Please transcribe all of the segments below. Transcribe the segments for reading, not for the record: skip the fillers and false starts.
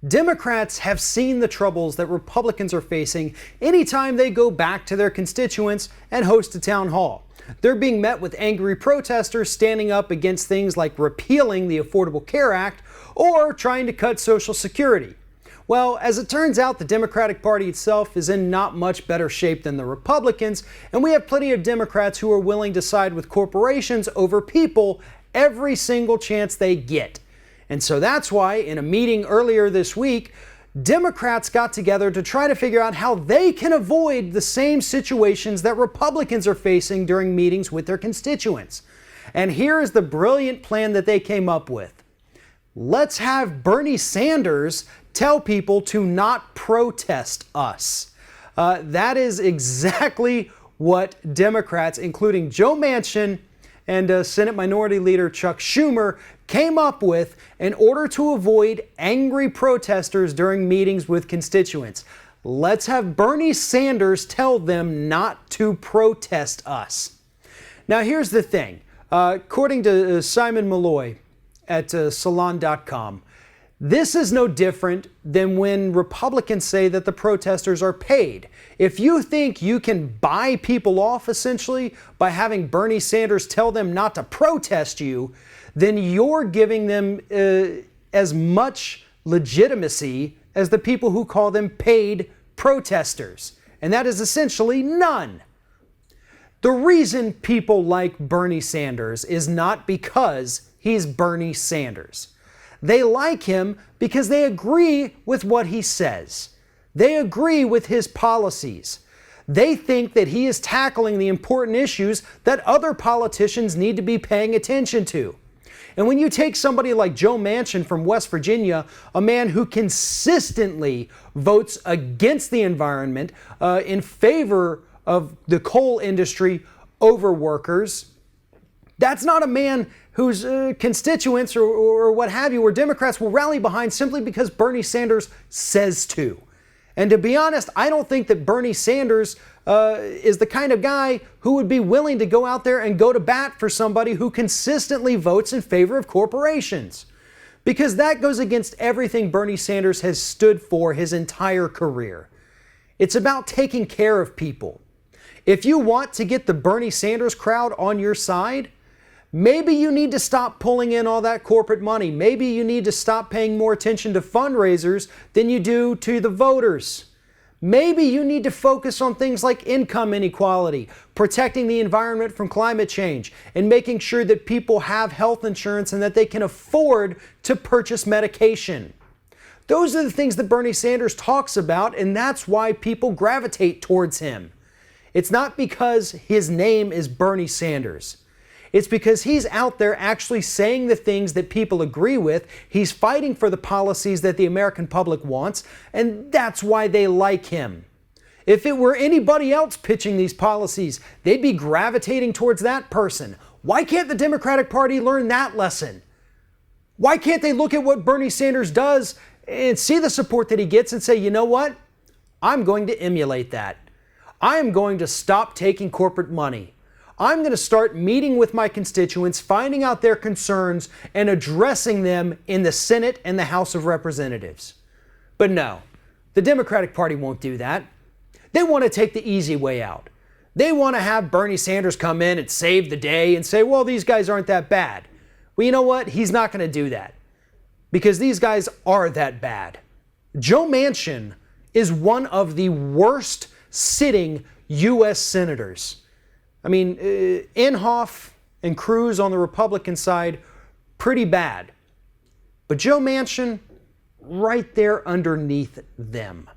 Democrats have seen the troubles that Republicans are facing anytime they go back to their constituents and host a town hall. They're being met with angry protesters standing up against things like repealing the Affordable Care Act or trying to cut Social Security. Well, as it turns out, the Democratic Party itself is in not much better shape than the Republicans, and we have plenty of Democrats who are willing to side with corporations over people every single chance they get. And so that's why, in a meeting earlier this week, Democrats got together to try to figure out how they can avoid the same situations that Republicans are facing during meetings with their constituents. And here is the brilliant plan that they came up with. Let's have Bernie Sanders tell people to not protest us. That is exactly what Democrats, including Joe Manchin and Senate Minority Leader Chuck Schumer, came up with in order to avoid angry protesters during meetings with constituents. Let's have Bernie Sanders tell them not to protest us. Now, here's the thing. According to Simon Malloy at Salon.com, this is no different than when Republicans say that the protesters are paid. If you think you can buy people off, essentially, by having Bernie Sanders tell them not to protest you, then you're giving them as much legitimacy as the people who call them paid protesters. And that is essentially none. The reason people like Bernie Sanders is not because he's Bernie Sanders. They like him because they agree with what he says. They agree with his policies. They think that he is tackling the important issues that other politicians need to be paying attention to. And when you take somebody like Joe Manchin from West Virginia, a man who consistently votes against the environment, in favor of the coal industry over workers, that's not a man whose constituents or what have you, or Democrats will rally behind simply because Bernie Sanders says to. And to be honest, I don't think that Bernie Sanders is the kind of guy who would be willing to go out there and go to bat for somebody who consistently votes in favor of corporations. Because that goes against everything Bernie Sanders has stood for his entire career. It's about taking care of people. If you want to get the Bernie Sanders crowd on your side, maybe you need to stop pulling in all that corporate money. Maybe you need to stop paying more attention to fundraisers than you do to the voters. Maybe you need to focus on things like income inequality, protecting the environment from climate change, and making sure that people have health insurance and that they can afford to purchase medication. Those are the things that Bernie Sanders talks about, and that's why people gravitate towards him. It's not because his name is Bernie Sanders. It's because he's out there actually saying the things that people agree with. He's fighting for the policies that the American public wants, and that's why they like him. If it were anybody else pitching these policies, they'd be gravitating towards that person. Why can't the Democratic Party learn that lesson? Why can't they look at what Bernie Sanders does and see the support that he gets and say, you know what? I'm going to emulate that. I am going to stop taking corporate money. I'm going to start meeting with my constituents, finding out their concerns, and addressing them in the Senate and the House of Representatives. But no, the Democratic Party won't do that. They want to take the easy way out. They want to have Bernie Sanders come in and save the day and say, well, these guys aren't that bad. Well, you know what? He's not going to do that because these guys are that bad. Joe Manchin is one of the worst sitting U.S. senators. I mean, Inhofe and Cruz on the Republican side, pretty bad. But Joe Manchin, right there underneath them.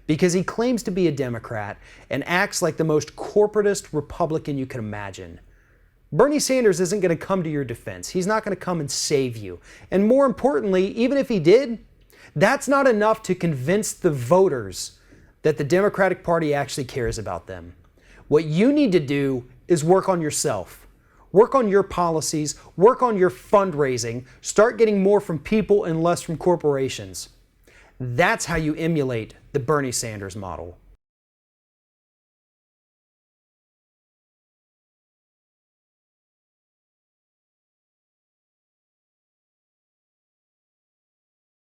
Because he claims to be a Democrat and acts like the most corporatist Republican you can imagine. Bernie Sanders isn't going to come to your defense. He's not going to come and save you. And more importantly, even if he did, that's not enough to convince the voters that the Democratic Party actually cares about them. What you need to do is work on yourself. Work on your policies, work on your fundraising, start getting more from people and less from corporations. That's how you emulate the Bernie Sanders model.